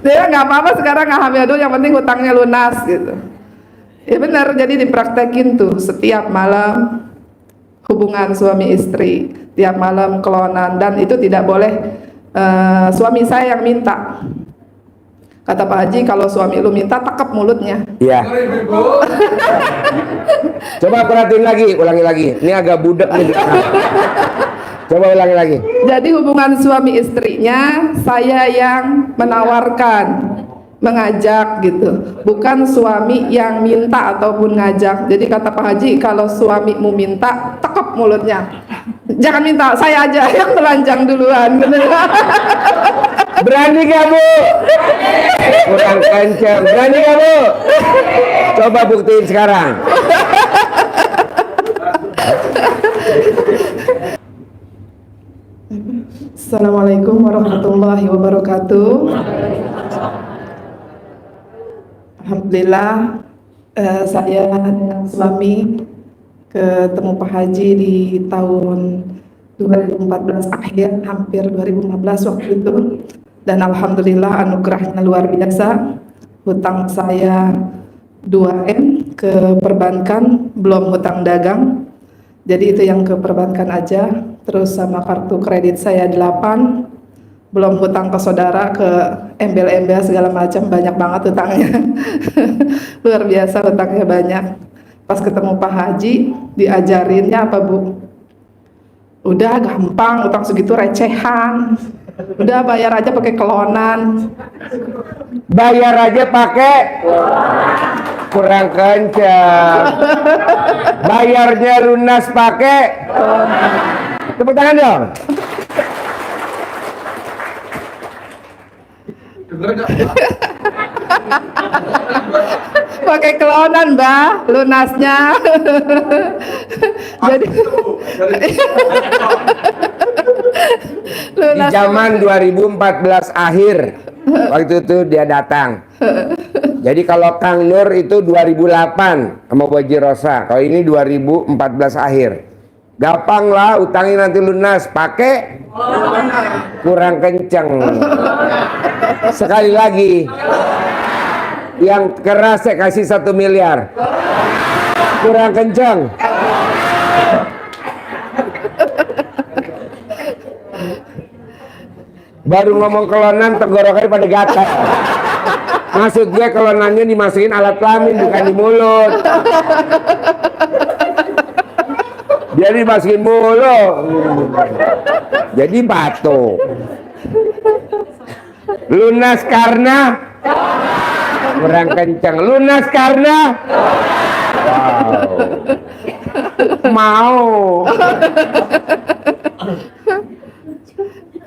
Dia nggak apa-apa sekarang nggak hamil dulu, yang penting hutangnya lunas gitu. Ya benar, jadi dipraktekin tuh setiap malam hubungan suami istri, tiap malam kelonan, dan itu tidak boleh suami saya yang minta. Kata Pak Haji, kalau suami lu minta, tekep mulutnya. Iya. Coba perhatiin lagi, ulangi lagi. Ini agak budak nih. Coba ulangi lagi. Jadi hubungan suami istrinya saya yang menawarkan, mengajak gitu, bukan suami yang minta ataupun ngajak. Jadi kata Pak Haji, kalau suamimu minta, tekep mulutnya. Jangan minta, saya aja yang telanjang duluan. Berani gak Bu? Kurang kenceng. Berani gak Bu? Coba buktiin sekarang. Assalamualaikum warahmatullahi wabarakatuh. Alhamdulillah, saya dengan suami ketemu Pak Haji di tahun 2014 akhir, hampir 2015 waktu itu. Dan alhamdulillah anugerahnya luar biasa. Hutang saya 2M ke perbankan, belum hutang dagang. Jadi itu yang ke perbankan aja. Terus sama kartu kredit saya 8, belum hutang ke saudara, ke embel-embel segala macam, banyak banget hutangnya. Luar biasa hutangnya banyak. Pas ketemu Pak Haji, diajarinnya apa Bu? Udah gampang, utang segitu recehan. Udah bayar aja pakai kelonan. Bayar aja pakai kurang kencang. Bayarnya lunas pakai. Tepuk tangan dong. Pakai kelonan Mbak, lunasnya. Jadi Di zaman 2014 akhir, waktu itu dia datang. Jadi kalau Kang Nur itu 2008 sama Bu Haji Rosa, kalau ini 2014 akhir. Gampang lah, utangin nanti lunas, pakai kurang kenceng. Sekali lagi, yang keras saya kasih 1 miliar, kurang kenceng. Baru ngomong kelonan, tenggorokannya pada gatal. Maksud gue kelonannya dimasukin alat kelamin, bukan di mulut. Dia dimasukin mulut, jadi batu. Lunas karena kurang kencang. Lunas karena mau.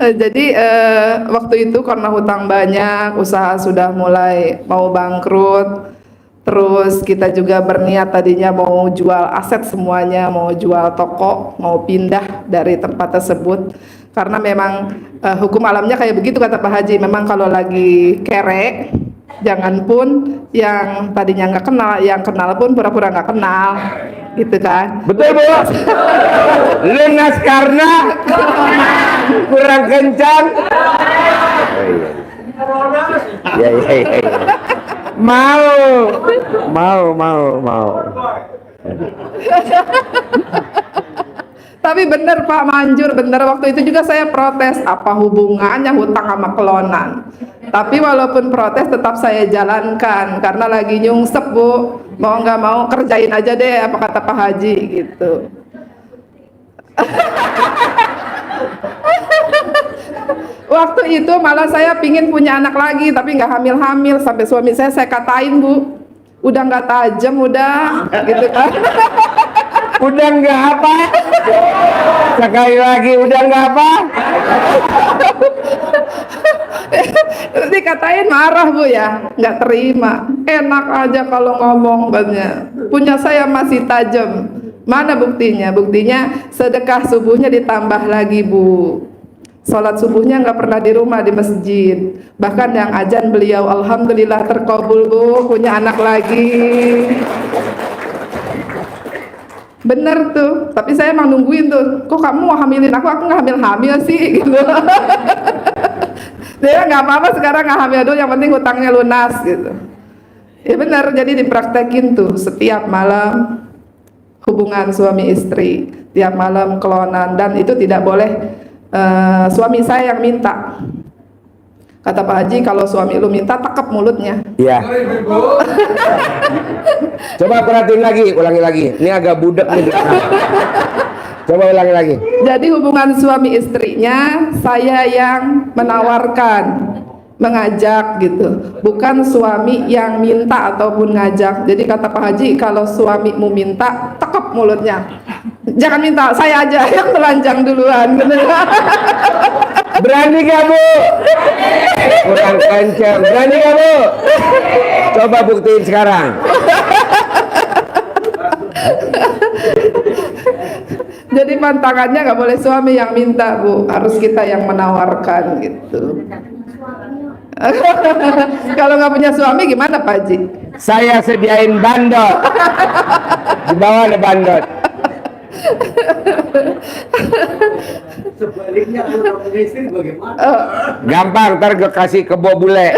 Jadi waktu itu karena hutang banyak, usaha sudah mulai mau bangkrut. Terus kita juga berniat tadinya mau jual aset semuanya, mau jual toko, mau pindah dari tempat tersebut. Karena memang hukum alamnya kayak begitu kata Pak Haji. Memang kalau lagi kere, jangan pun yang tadinya nggak kenal, yang kenal pun pura-pura nggak kenal, gitu kan? Betul Bu. Lunas karena kurang kencang. Iya. Mau. Tapi bener Pak Manjur, bener waktu itu juga saya protes, apa hubungannya hutang sama kelonan. Tapi walaupun protes tetap saya jalankan karena lagi nyungsep Bu, mau nggak mau kerjain aja deh apa kata Pak Haji gitu. Waktu itu malah saya pingin punya anak lagi tapi nggak hamil-hamil, sampai suami saya katain Bu, udah nggak tajam udah gitu kan. Udah nggak apa? Sekali lagi udah nggak apa? Dikatain marah Bu ya, nggak terima. Enak aja kalau ngomong banyak. Punya saya masih tajam. Mana buktinya? Buktinya sedekah subuhnya ditambah lagi Bu. Sholat subuhnya nggak pernah di rumah, di masjid. Bahkan yang azan beliau, alhamdulillah terkabul Bu, punya anak lagi. Bener tuh, tapi saya emang nungguin tuh, kok kamu mau hamilin aku nggak hamil-hamil sih gitu. Dia nggak apa-apa sekarang nggak hamil dulu, yang penting hutangnya lunas gitu. Ya benar, jadi dipraktekin tuh setiap malam hubungan suami istri, tiap malam kelonan, dan itu tidak boleh suami saya yang minta. Kata Pak Haji, kalau suami lu minta, tekep mulutnya. Iya. Coba perhatiin lagi, ulangi lagi. Ini agak budek nih. Coba ulangi lagi. Jadi hubungan suami istrinya saya yang menawarkan, mengajak gitu, bukan suami yang minta ataupun ngajak. Jadi kata Pak Haji, kalau suamimu minta, tekep mulutnya, jangan minta, saya aja yang telanjang duluan. Berani gak Bu? Kurang kenceng. Berani gak Bu? Coba buktiin sekarang. Jadi pantangannya nggak boleh suami yang minta, Bu, harus kita yang menawarkan gitu. Kalau nggak punya suami gimana Pak Haji? Saya sediain bandot. Di bawah ada bandot. Sebaliknya kalau punya istri bagaimana? Gampang, ntar gue kasih kebo bule.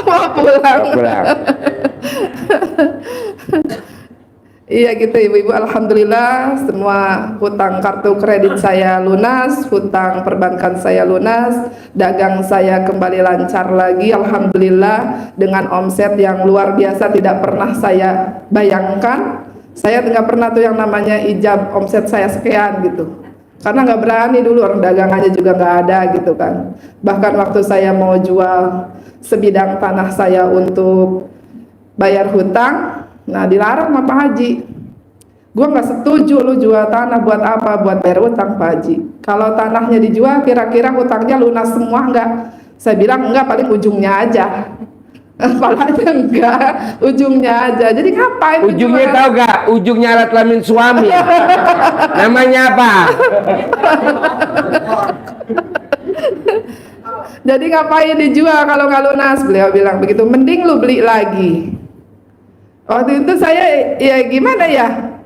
Mau pulang. Pulang. Iya gitu ibu-ibu, alhamdulillah semua hutang kartu kredit saya lunas, hutang perbankan saya lunas, dagang saya kembali lancar lagi, alhamdulillah, dengan omset yang luar biasa tidak pernah saya bayangkan. Saya nggak pernah tuh yang namanya ijab omset saya sekian gitu, karena nggak berani dulu, orang dagangannya juga nggak ada gitu kan. Bahkan waktu saya mau jual sebidang tanah saya untuk bayar hutang, nah dilarang sama Pak Haji. Gue nggak setuju lu jual tanah, buat apa? Buat bayar hutang Pak Haji. Kalau tanahnya dijual kira-kira hutangnya lunas semua nggak? Saya bilang enggak, paling ujungnya aja. Palanya enggak, ujungnya aja. Jadi ngapain? Ujungnya tahu gak? Ujungnya alat kelamin suami. Namanya apa? Jadi ngapain dijual kalau nggak lunas? Beliau bilang begitu. Mending lu beli lagi. Waktu itu saya ya gimana ya?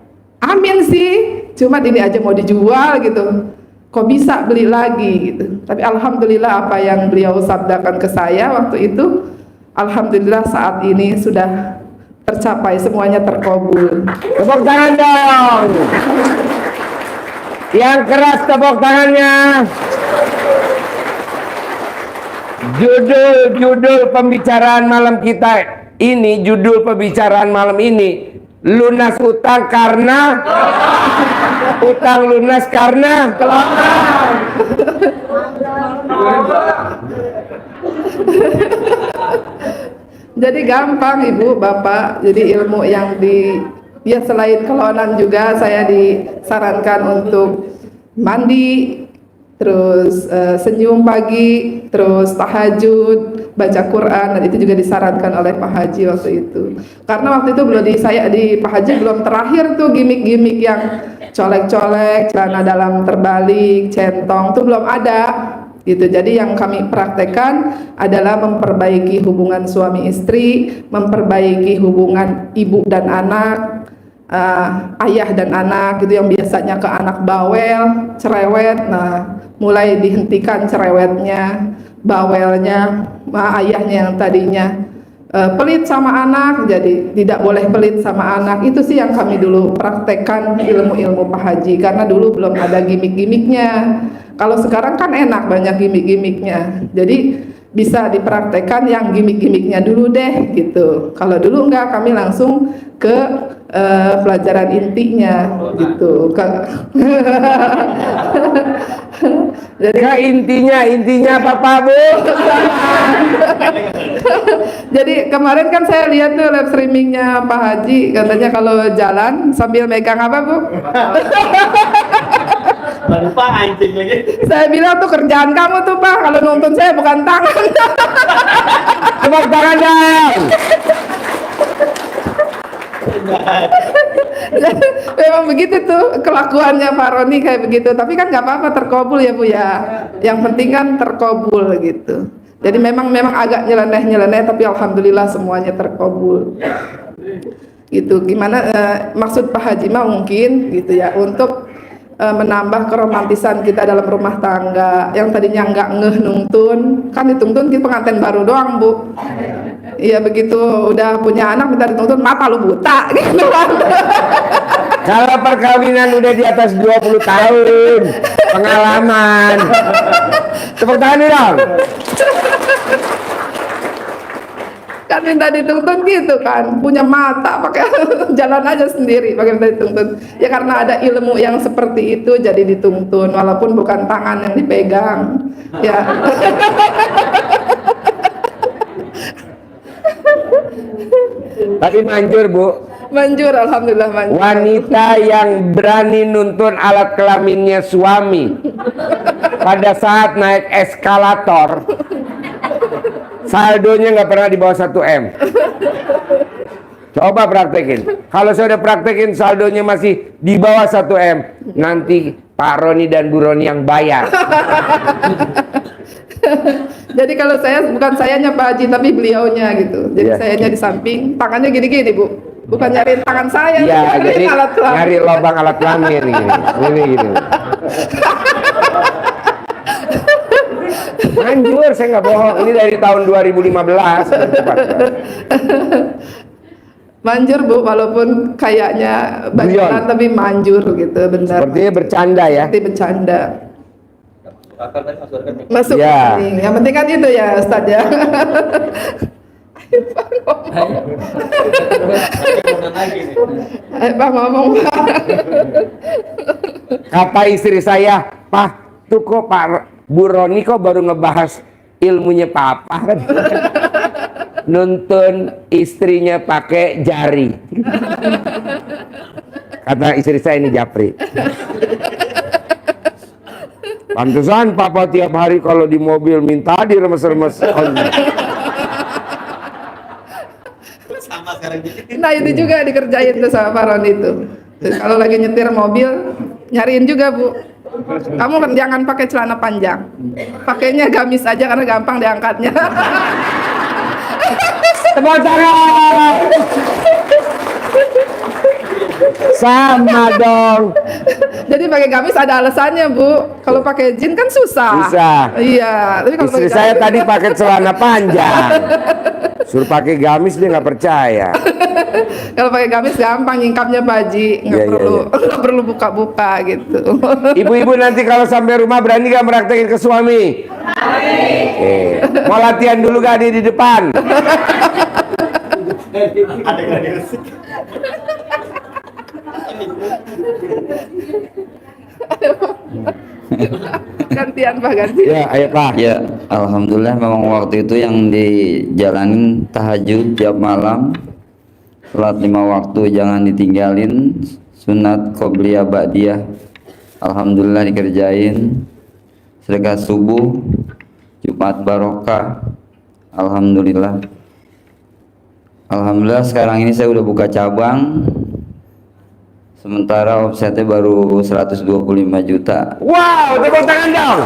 Amin sih. Cuma ini aja mau dijual gitu. Kok bisa beli lagi gitu. Tapi alhamdulillah apa yang beliau sabdakan ke saya waktu itu, alhamdulillah saat ini sudah tercapai, semuanya terkabul. Tepuk tangan dong. Yang keras tepuk tangannya. Judul pembicaraan malam kita ini, judul pembicaraan malam ini, lunas utang karena utang lunas karena kelongan. Jadi gampang Ibu, Bapak. Jadi ilmu yang ya selain kelonan juga saya disarankan untuk mandi, terus senyum pagi, terus tahajud, baca Quran, dan itu juga disarankan oleh Pak Haji waktu itu. Karena waktu itu belum di Pak Haji belum terakhir tuh gimmick-gimmick yang colek-colek, celana dalam terbalik, centong tuh belum ada. Gitu. Jadi yang kami praktekkan adalah memperbaiki hubungan suami istri, memperbaiki hubungan ibu dan anak, ayah dan anak, gitu, yang biasanya ke anak bawel, cerewet. Nah, mulai dihentikan cerewetnya, bawelnya, ayahnya yang tadinya pelit sama anak, jadi tidak boleh pelit sama anak. Itu sih yang kami dulu praktekkan ilmu-ilmu Pak Haji, karena dulu belum ada gimmick-gimmicknya. Kalau sekarang kan enak, banyak gimmick-gimmicknya. Jadi bisa dipraktekkan yang gimmick-gimmicknya dulu deh gitu. Kalau dulu enggak, kami langsung ke pelajaran intinya gitu. Jadi intinya apa Bu? Jadi kemarin kan saya lihat tuh live streamingnya Pak Haji, katanya kalau jalan sambil megang apa Bu? Lupa anjing lagi. Saya bilang tuh kerjaan kamu tuh Pak, kalau nonton saya bukan tangan. Tepuk tangan dong. Memang begitu tuh kelakuannya Pak Roni, kayak begitu. Tapi kan nggak apa-apa, terkabul ya Bu ya. Yang penting kan terkabul gitu. Jadi memang agak nyeleneh, tapi alhamdulillah semuanya terkabul. Gitu. Gimana maksud Pak Haji mah mungkin gitu ya, untuk menambah keromantisan kita dalam rumah tangga. Yang tadinya nggak ngeh nungtun, kan dituntun kita pengantin baru doang, Bu. Iya, begitu udah punya anak minta dituntun, mata lu buta gitu kan. Kalau perkawinan udah di atas 20 tahun pengalaman, tepuk tangan nih dong. Kan minta dituntun gitu kan, punya mata pakai jalan aja sendiri pakai minta dituntun. Ya karena ada ilmu yang seperti itu jadi dituntun, walaupun bukan tangan yang dipegang. Ya. Tapi manjur, Bu. Manjur, alhamdulillah manjur. Wanita yang berani nuntun alat kelaminnya suami pada saat naik eskalator, saldonya nggak pernah di bawah 1 M. Coba praktekin. Kalau saya udah praktekin saldonya masih di bawah 1 M, nanti Pak Roni dan Bu Roni yang bayar. Jadi kalau saya, bukan sayanya Pak Haji tapi beliaunya gitu. Jadi Iya. sayanya di samping, tangannya gini-gini, Bu. Bukan nyariin tangan saya, Iya, nyariin jadi alat kelamin. nyari lubang alat kelamin gini. Ini gini. Manjur, saya nggak bohong. Ini dari tahun 2015. Manjur, Bu, walaupun kayaknya bayaran Guyon. tapi manjur gitu, benar. Sepertinya bercanda ya. Seperti bercanda. Akal tadi masuk kan. Masuk Ya. penting. Yang penting kan itu ya, Ustaz ya. Lagi nih. Ayo, Pak ngomong, Pak. Kata istri saya, Pak, tuh kok Pak Bu Roni kok baru ngebahas ilmunya Papa kan? Nuntun istrinya pakai jari. Kata istri saya ini Japri. Pantesan Papa tiap hari kalau di mobil minta diremes-remes. Sama sekarang gitu. Nah itu juga dikerjain tuh sama Pak Roni itu. Terus kalau lagi nyetir mobil, nyariin juga, Bu. Kamu kan jangan pakai celana panjang, pakainya gamis aja karena gampang diangkatnya. Tepuk tangan. Sama dong. Jadi pakai gamis ada alasannya, Bu. Kalau pakai jeans kan susah. Susah. Iya. Tapi kalau Istri pakai saya gamis- tadi pakai celana panjang. Suruh pakai gamis dia nggak percaya. kalau pakai gamis gampang nyingkapnya, Pak Haji. Nggak Iya, iya, perlu, iya. nggak perlu buka-buka gitu. Ibu-ibu nanti kalau sampai rumah berani gak meraktekin ke suami? Oke. Mau latihan dulu gak di depan? Ada yang diresik. Gantian, Pak, gantian. Ya, ayo Pak. Ya, alhamdulillah memang waktu itu yang dijalanin tahajud tiap malam. Salat 5 waktu jangan ditinggalin. Sunat qobliyah ba'diyah. Alhamdulillah dikerjain. Sedekah subuh, Jumat barokah. Alhamdulillah. Alhamdulillah sekarang ini saya udah buka cabang. Sementara omsetnya baru 125 juta Wow, tepuk tangan dong.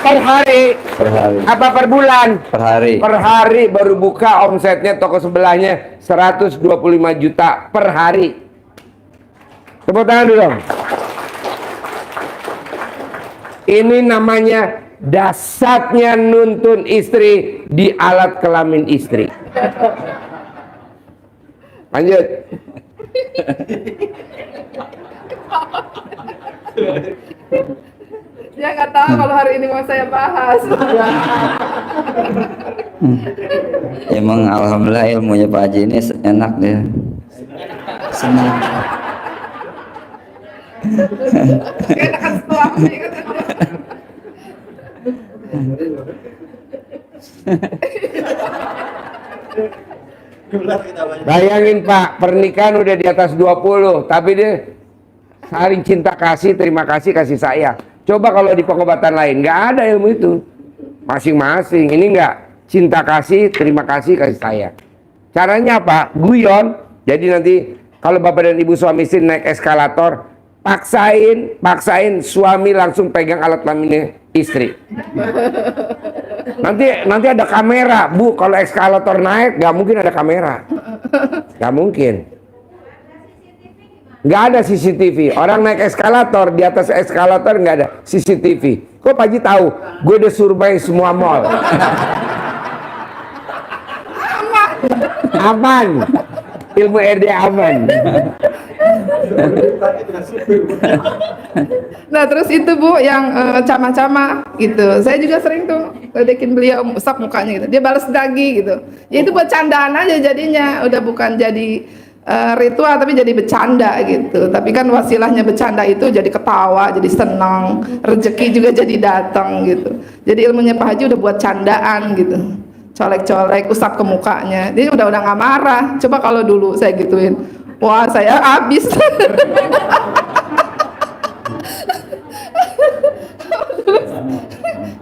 Per hari, per hari. apa per bulan? Per hari. Per hari baru buka omsetnya toko sebelahnya 125 juta per hari. Tepuk tangan dulu dong. Ini namanya dasarnya nuntun istri di alat kelamin istri. Lanjut. Dia nggak tahu kalau hari ini mau saya bahas. Emang alhamdulillah ilmunya Pak Haji ini enak dia. Senang. Enakan suami kan. Bayangin Pak, pernikahan udah di atas 20, tapi dia saling cinta kasih, terima kasih, kasih sayang. Coba kalau di pengobatan lain, nggak ada ilmu itu. Masing-masing, ini nggak cinta kasih, terima kasih, kasih sayang. Caranya apa? Guyon. Jadi nanti kalau bapak dan ibu suami istri naik eskalator, paksain suami langsung pegang alat kelaminnya istri. Nanti ada kamera, Bu. Kalau eskalator naik, nggak mungkin ada kamera, nggak mungkin. nggak ada CCTV. Orang naik eskalator, di atas eskalator nggak ada CCTV. Kok Pak Haji tahu? Gue udah survei semua mall. Aman. Ilmu RD aman. Nah terus itu Bu yang camah-camah gitu. Saya juga sering tuh ledekin beliau, usap mukanya gitu. Dia balas lagi gitu. Ya itu buat candaan aja jadinya. Udah bukan jadi ritual tapi jadi bercanda gitu. Tapi kan wasilahnya bercanda itu jadi ketawa, jadi senang, rezeki juga jadi datang gitu. Jadi ilmunya Pak Haji udah buat candaan gitu. Colek-colek, usap ke mukanya. Dia udah nggak marah. Coba kalau dulu saya gituin, wah saya habis.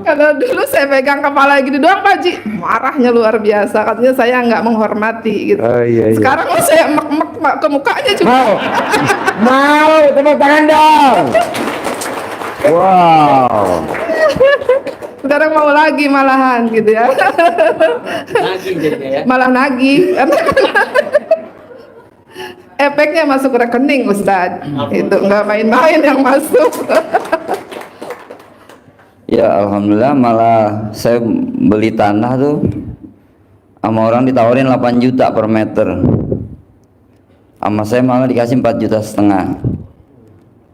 Kalau dulu saya pegang kepala gitu doang Pak Haji, marahnya luar biasa. Katanya saya nggak menghormati gitu. Oh, iya, iya. Sekarang mau saya mek-mek ke mukanya juga. Mau, mau, tepuk tangan dong. Wow. Sekarang mau lagi malahan gitu ya. Nagih jadinya ya. Malah nagih. Efeknya masuk rekening Ustadz. Itu nggak main-main yang masuk. Ya alhamdulillah, malah saya beli tanah tuh sama orang ditawarin 8 juta per meter, sama saya malah dikasih 4,5 juta.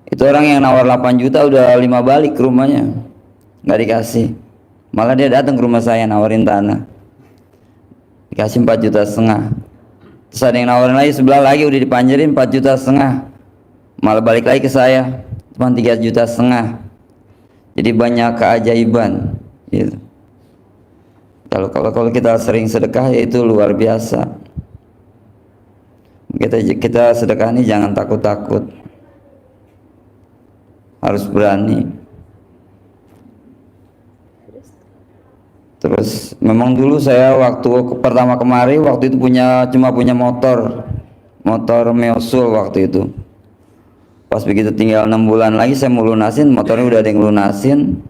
Itu orang yang nawar 8 juta udah 5 balik ke rumahnya, nggak dikasih. Malah dia datang ke rumah saya nawarin tanah, dikasih 4,5 juta. Terus ada yang nawarin lagi sebelah lagi, udah dipanjerin 4,5 juta, malah balik lagi ke saya cuma 3,5 juta. Jadi banyak keajaiban gitu. Kalau kita sering sedekah ya itu luar biasa. Kita sedekah ini jangan takut-takut, harus berani. Terus memang dulu saya waktu pertama kemari, waktu itu cuma punya motor Meosul waktu itu. Pas begitu tinggal 6 bulan lagi saya mau lunasin, motornya udah ada yang lunasin.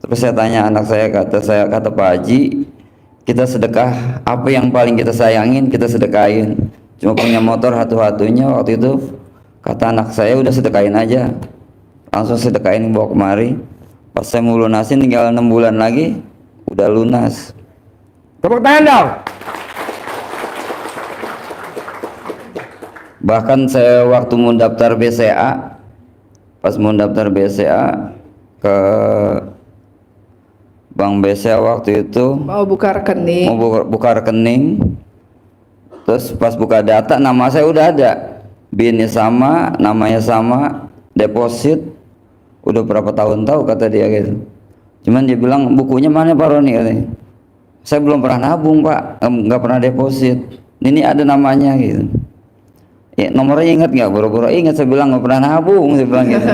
Terus saya tanya anak saya, kata Pak Haji, kita sedekah apa yang paling kita sayangin, kita sedekahin. Cuma punya motor satu-satunya waktu itu. Kata anak saya, udah sedekahin aja. Langsung sedekahin, bawa kemari. Pas saya mau lunasin tinggal 6 bulan lagi, udah lunas. Tepuk tangan dong. Bahkan saya waktu mau daftar BCA, pas mau daftar BCA ke Bank BCA waktu itu Mau buka rekening. mau buka rekening, terus pas buka data nama saya udah ada, BIN-nya sama, namanya sama, deposit udah berapa tahun tahu kata dia gitu. Cuman dia bilang bukunya mana Pak Roni katanya. Saya belum pernah nabung Pak, nggak pernah deposit. Ini ada namanya gitu. Ya, nomornya ingat nggak? Boro-boro ingat, saya bilang nggak pernah nabung, saya bilang gitu.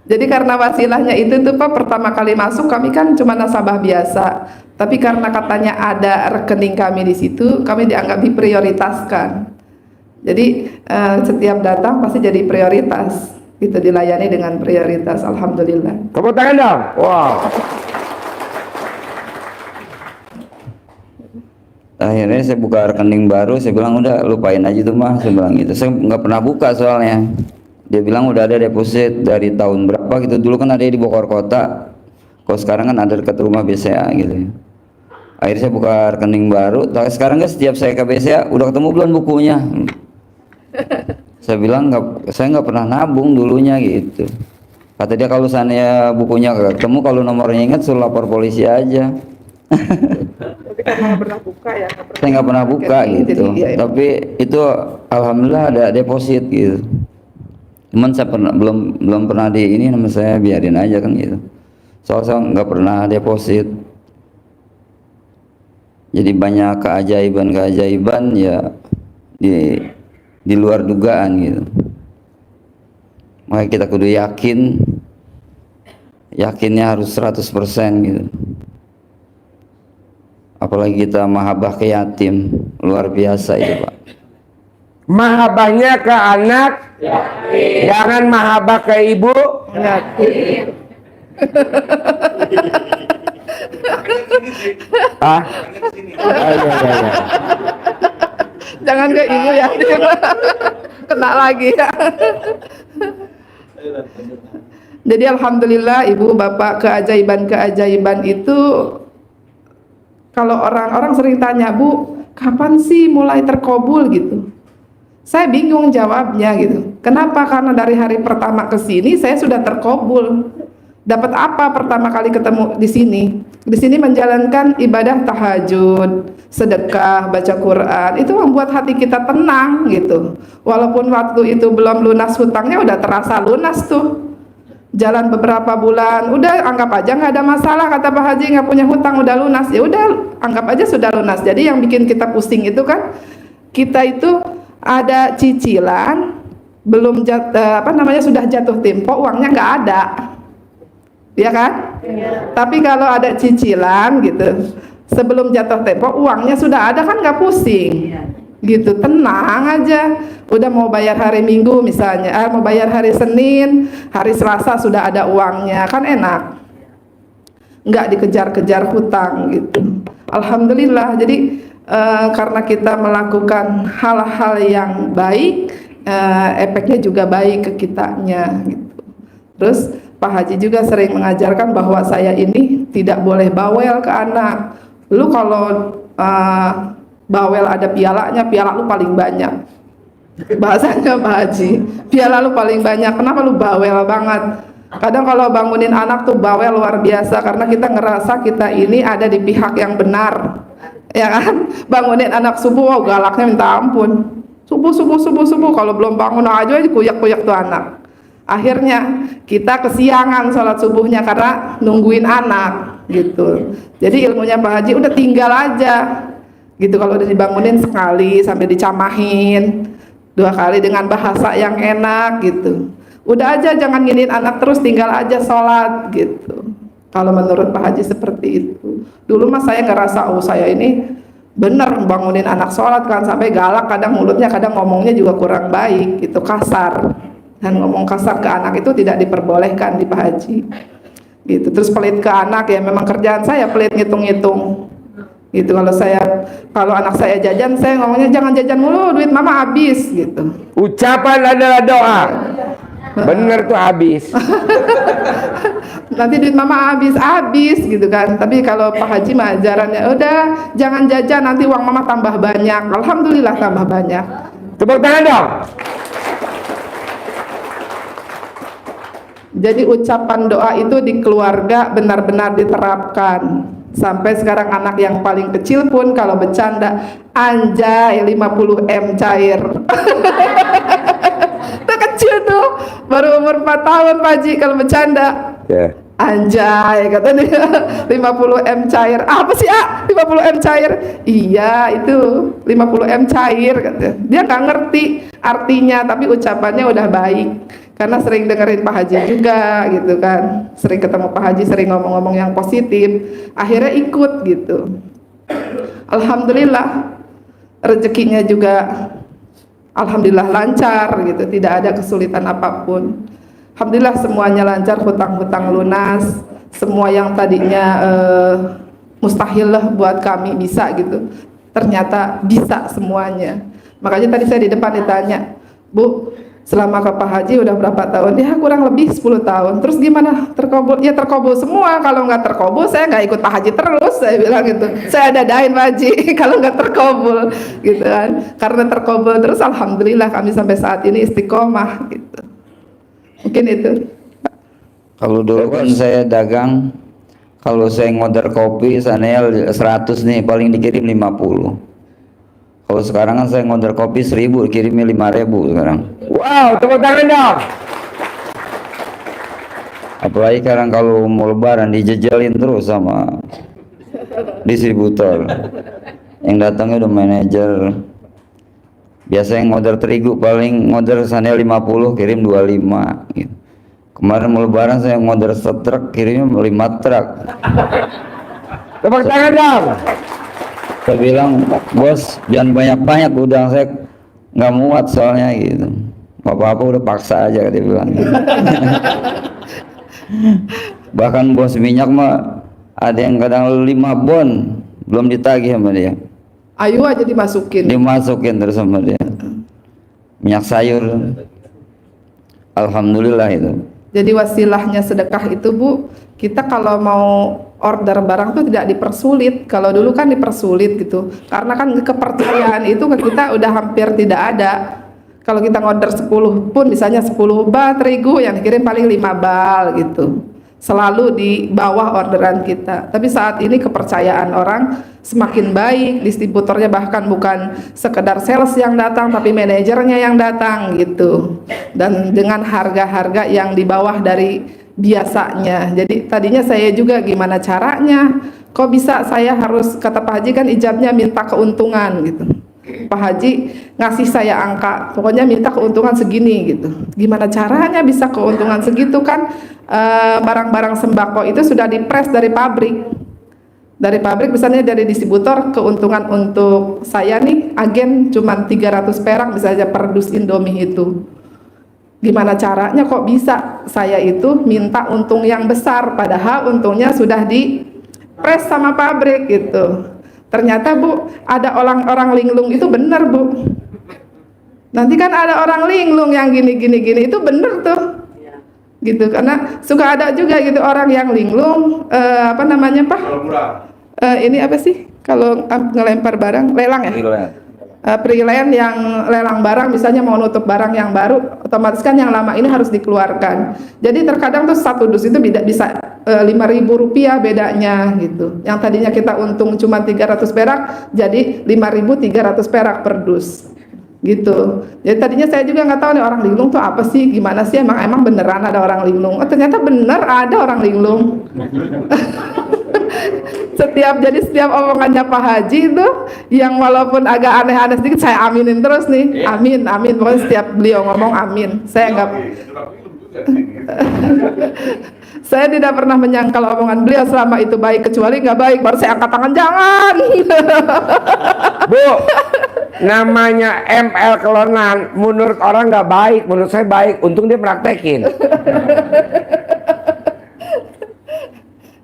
Jadi karena wasilahnya itu tuh Pak, pertama kali masuk kami kan cuma nasabah biasa. Tapi karena katanya ada rekening kami di situ, kami dianggap diprioritaskan. Jadi setiap datang pasti jadi prioritas. Itu dilayani dengan prioritas. Alhamdulillah. Tepuk tangan dong. Wow. Akhirnya saya buka rekening baru, saya bilang udah lupain aja tuh mah, saya bilang gitu. Saya nggak pernah buka soalnya. Dia bilang udah ada deposit dari tahun berapa gitu. Dulu kan ada di Bogor Kota, kalau sekarang kan ada dekat rumah BCA gitu. Akhirnya saya buka rekening baru. Sekarang kan setiap saya ke BCA, udah ketemu belum bukunya? Saya bilang saya nggak pernah nabung dulunya gitu. Kata dia kalau seandainya bukunya nggak ketemu, kalau nomornya ingat suruh lapor polisi aja. Tapi karena nggak pernah buka ya. Saya nggak pernah buka gitu. Jadi, iya. Tapi itu alhamdulillah ada deposit gitu. Cuman saya belum pernah di ini, nama saya biarin aja kan gitu. Soalnya saya nggak pernah deposit. Jadi banyak keajaiban ya di luar dugaan gitu. Makanya kita kudu yakinnya harus 100% gitu. Apalagi kita mahabbah ke yatim, luar biasa itu Pak. Mahabbahnya ke anak, jangan mahabbah ke ibu. Ah, Jangan ke ibu ya. Kena lagi ya. Jadi alhamdulillah ibu bapak, keajaiban-keajaiban itu kalau orang-orang sering tanya, Bu, kapan sih mulai terkabul gitu? Saya bingung jawabnya gitu. Kenapa? Karena dari hari pertama ke sini saya sudah terkabul. Dapat apa pertama kali ketemu di sini? Di sini menjalankan ibadah tahajud, sedekah, baca Quran. Itu membuat hati kita tenang gitu. Walaupun waktu itu belum lunas hutangnya, udah terasa lunas tuh. Jalan beberapa bulan, udah anggap aja nggak ada masalah, kata Pak Haji, nggak punya hutang, udah lunas. Ya udah, anggap aja sudah lunas. Jadi yang bikin kita pusing itu kan, kita itu ada cicilan, belum sudah jatuh tempo, uangnya nggak ada. Ya kan? Ya. Tapi kalau ada cicilan gitu, sebelum jatuh tempo uangnya sudah ada kan nggak pusing, gitu, tenang aja. Udah mau bayar hari Minggu misalnya, mau bayar hari Senin, hari Selasa sudah ada uangnya, kan enak, nggak dikejar-kejar hutang gitu. Alhamdulillah. Jadi karena kita melakukan hal-hal yang baik, efeknya juga baik ke kitanya gitu. Terus Pak Haji juga sering mengajarkan bahwa saya ini tidak boleh bawel ke anak. Lu kalau bawel ada pialanya, piala lu paling banyak. Bahasanya Pak Haji, piala lu paling banyak. Kenapa lu bawel banget? Kadang kalau bangunin anak tuh bawel luar biasa, karena kita ngerasa kita ini ada di pihak yang benar. Ya kan? Bangunin anak subuh, wow, galaknya minta ampun. Subuh, kalau belum bangun aja kuyak-kuyak tuh anak. Akhirnya kita kesiangan sholat subuhnya karena nungguin anak gitu. Jadi ilmunya Pak Haji udah tinggal aja gitu. Kalau udah dibangunin sekali sampai dicamahin, 2 kali dengan bahasa yang enak gitu. Udah aja, jangan nginin anak terus, tinggal aja sholat gitu. Kalau menurut Pak Haji seperti itu. Dulu mas saya ngerasa, oh saya ini bener bangunin anak sholat kan, sampai galak, kadang mulutnya, kadang ngomongnya juga kurang baik gitu, kasar. Dan ngomong kasar ke anak itu tidak diperbolehkan di Pak Haji gitu. Terus pelit ke anak, ya memang kerjaan saya pelit, ngitung-ngitung gitu. Kalau anak saya jajan, saya ngomongnya jangan jajan mulu, duit mama habis gitu. Ucapan adalah doa. Bener tuh habis. Nanti duit mama habis gitu kan. Tapi kalau Pak Haji mah ajarannya udah jangan jajan, nanti uang mama tambah banyak. Alhamdulillah tambah banyak. Tepuk tangan dong. Jadi ucapan doa itu di keluarga benar-benar diterapkan. Sampai sekarang anak yang paling kecil pun kalau bercanda, anjay 50M cair. Itu kecil tuh, baru umur 4 tahun Pak Haji kalau bercanda. Yeah. Anjay kata dia, 50M cair. Apa sih 50M cair? Iya itu 50M cair kata. Dia nggak ngerti artinya, tapi ucapannya udah baik. Karena sering dengerin Pak Haji juga gitu kan, sering ketemu Pak Haji, sering ngomong-ngomong yang positif, akhirnya ikut gitu. Alhamdulillah rezekinya juga alhamdulillah lancar gitu, tidak ada kesulitan apapun. Alhamdulillah semuanya lancar, hutang-hutang lunas, semua yang tadinya mustahil lah buat kami bisa gitu, ternyata bisa semuanya. Makanya tadi saya di depan ditanya, Bu, selama ke Pak Haji udah berapa tahun? Ya kurang lebih 10 tahun. Terus gimana? Terkabul? Ya terkabul semua. Kalau nggak terkabul saya nggak ikut Pak Haji terus, saya bilang gitu. Saya dadain Pak Haji kalau nggak terkabul gitu kan. Karena terkabul terus alhamdulillah kami sampai saat ini istiqomah gitu. Mungkin itu. Kalau dulu kan saya dagang, kalau saya ngorder kopi sana 100 nih, paling dikirim 50. Kalau sekarang kan saya ngorder kopi 1000, kirimnya 5000 sekarang. Wow, tepuk tangan dong. Apalagi sekarang kalau mau lebaran dijejelin terus sama distributor. Yang datangnya udah manajer. Biasa yang ngorder terigu paling ngorder sana 50, kirim 25 gitu. Kemarin mau lebaran saya ngorder setruk, kirimnya 5 truk. Tepuk tangan dong. Saya bilang, bos jangan banyak-banyak udang, saya nggak muat soalnya gitu. Apa-apa udah paksa aja dia bilang. Bahkan bos minyak mah ada yang kadang 5 bon belum ditagih sama dia. Ayu aja dimasukin. dimasukin terus sama dia. Minyak sayur. Alhamdulillah itu. Jadi wasilahnya sedekah itu Bu, kita kalau mau order barang tuh tidak dipersulit. Kalau dulu kan dipersulit gitu. Karena kan kepercayaan itu ke kita udah hampir tidak ada. Kalau kita ngorder 10 pun misalnya 10 bal terigu yang dikirim paling 5 bal gitu. Selalu di bawah orderan kita. Tapi saat ini kepercayaan orang semakin baik, distributornya bahkan bukan sekedar sales yang datang tapi manajernya yang datang gitu. Dan dengan harga-harga yang di bawah dari biasanya. Jadi tadinya saya juga gimana caranya? Kok bisa saya harus, kata Pak Haji kan ijabnya minta keuntungan gitu. Pak Haji ngasih saya angka, pokoknya minta keuntungan segini gitu. Gimana caranya bisa keuntungan segitu kan? Barang-barang sembako itu sudah dipres dari pabrik. Dari pabrik misalnya dari distributor, keuntungan untuk saya nih agen cuma 300 perak misalnya per dus Indomie itu. Gimana caranya kok bisa saya itu minta untung yang besar padahal untungnya sudah dipres sama pabrik gitu. Ternyata Bu, ada orang-orang linglung itu benar Bu. Nanti kan ada orang linglung yang gini itu benar tuh. Gitu, karena suka ada juga gitu orang yang linglung, apa namanya Pak? Ini apa sih? Kalau ngelempar barang, lelang ya? Pre-land yang lelang barang, misalnya mau nutup barang yang baru, otomatis kan yang lama ini harus dikeluarkan. Jadi terkadang tuh satu dus itu bisa Rp5.000 bedanya gitu. Yang tadinya kita untung cuma 300 perak, jadi 5.300 perak per dus. Gitu. Jadi tadinya saya juga nggak tahu nih orang linglung tuh apa sih, gimana sih, emang beneran ada orang linglung. Oh, ternyata bener ada orang linglung. Setiap omongannya Pak Haji itu yang walaupun agak aneh-aneh sedikit saya aminin terus nih. Amin. Pokoknya setiap beliau ngomong amin. Saya tidak pernah menyangkal omongan beliau selama itu baik, kecuali nggak baik baru saya angkat tangan, jangan. Bu, namanya ML kelonan menurut orang nggak baik, menurut saya baik, untung dia praktekin.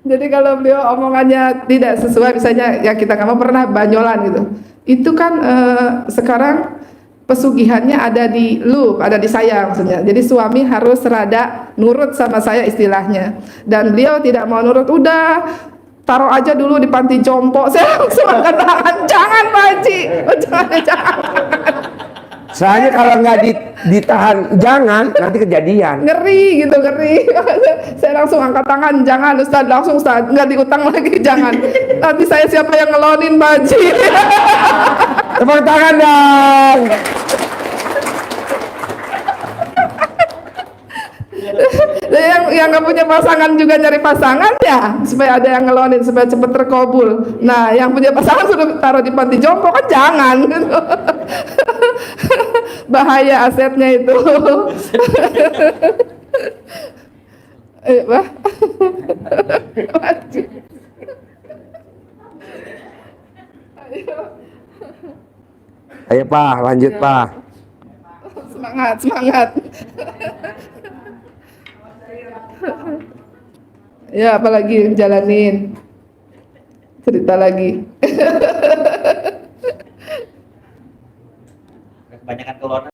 Jadi kalau beliau omongannya tidak sesuai, misalnya yang kita nggak mau pernah banyolan gitu, itu kan sekarang pesugihannya ada di ada di saya maksudnya. Jadi suami harus rada nurut sama saya istilahnya, dan beliau tidak mau nurut, udah taruh aja dulu di panti jompo. Saya langsung angkat tangan, jangan Pak Haji, jangan. Soalnya kalau nggak ditahan, jangan, nanti kejadian. Ngeri. Saya langsung angkat tangan, jangan Ustaz, langsung Ustaz, nggak diutang lagi, jangan. Nanti saya siapa yang ngelonin Pak Haji. Tepuk tangan dong. Yang nggak punya pasangan juga nyari pasangan ya, supaya ada yang ngelonin supaya cepet terkabul. Nah, yang punya pasangan sudah taruh di panti jompo kan jangan. Bahaya asetnya itu. Pak. Ayo Pak, lanjut Pak. Semangat. Ya, apalagi jalanin cerita lagi. Kebanyakan keluar